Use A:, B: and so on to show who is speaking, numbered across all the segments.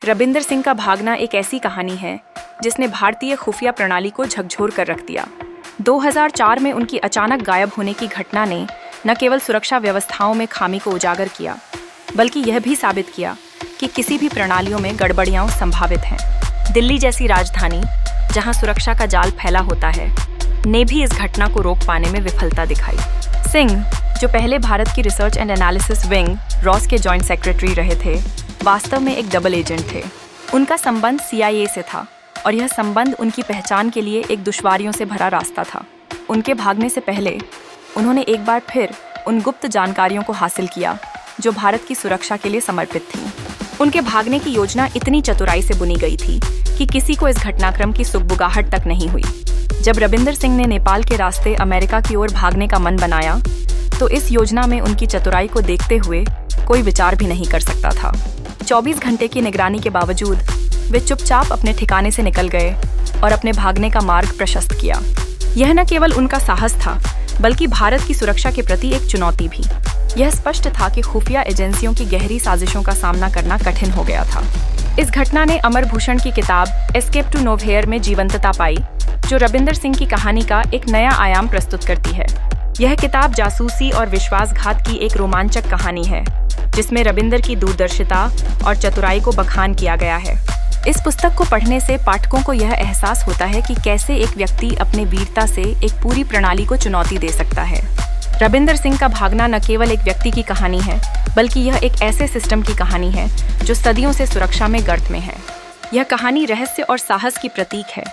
A: रबिंदर सिंह का भागना एक ऐसी कहानी है जिसने भारतीय खुफिया प्रणाली को झकझोर कर रख दिया। 2004 में उनकी अचानक गायब होने की घटना ने न केवल सुरक्षा व्यवस्थाओं में खामी को उजागर किया, बल्कि यह भी साबित किया कि किसी भी प्रणालियों में गड़बड़ियां संभावित हैं। दिल्ली जैसी राजधानी, जहां सुरक्षा का जाल फैला होता है, ने भी इस घटना को रोक पाने में विफलता दिखाई। सिंह, जो पहले भारत की research and analysis wing Ross के जॉइंट सेक्रेटरी रहे थे, वास्तव में एक डबल एजेंट थे। उनका संबंध CIA से था और यह संबंध उनकी पहचान के लिए एक दुश्वारियों से भरा रास्ता था। उनके भागने से पहले उन्होंने एक बार फिर उन गुप्त जानकारियों को हासिल किया जो भारत की सुरक्षा के लिए समर्पित थीं। उनके भागने की योजना इतनी चतुराई से बुनी गई थी कि किसी को इस घटनाक्रम की सुगबुगाहट तक नहीं हुई। जब रबिंदर सिंह ने नेपाल के रास्ते अमेरिका की ओर भागने का मन बनाया, तो इस योजना में उनकी चतुराई को देखते हुए कोई विचार भी नहीं कर सकता था। 24 घंटे की निगरानी के बावजूद वे चुपचाप अपने ठिकाने से निकल गए और अपने भागने का मार्ग प्रशस्त किया। यह न केवल उनका साहस था, बल्कि भारत की सुरक्षा के प्रति एक चुनौती भी। यह स्पष्ट था कि खुफिया एजेंसियों की गहरी साजिशों का सामना करना कठिन हो गया था। इस घटना ने अमर भूषण की किताब एस्केप टू नोव्हेयर में जीवंतता पाई, जो रबिंदर सिंह की कहानी का एक नया आयाम प्रस्तुत करती है। यह किताब जासूसी और विश्वासघात की एक रोमांचक कहानी है, जिसमें रबिंदर की दूरदर्शिता और चतुराई को बखान किया गया है। इस पुस्तक को पढ़ने से पाठकों को यह एहसास होता है कि कैसे एक व्यक्ति अपने वीरता से एक पूरी प्रणाली को चुनौती दे सकता है। रबिंदर सिंह का भागना न केवल एक व्यक्ति की कहानी है, बल्कि यह एक ऐसे सिस्टम की कहानी है जो सदियों से सुरक्षा में गर्त में है। यह कहानी रहस्य और साहस की प्रतीक है,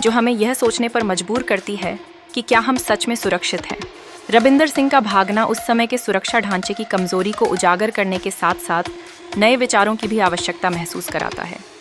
A: जो हमें यह सोचने पर मजबूर करती है कि क्या हम सच में सुरक्षित हैं। रबिंदर सिंह का भागना उस समय के सुरक्षा ढांचे की कमजोरी को उजागर करने के साथ साथ नए विचारों की भी आवश्यकता महसूस कराता है।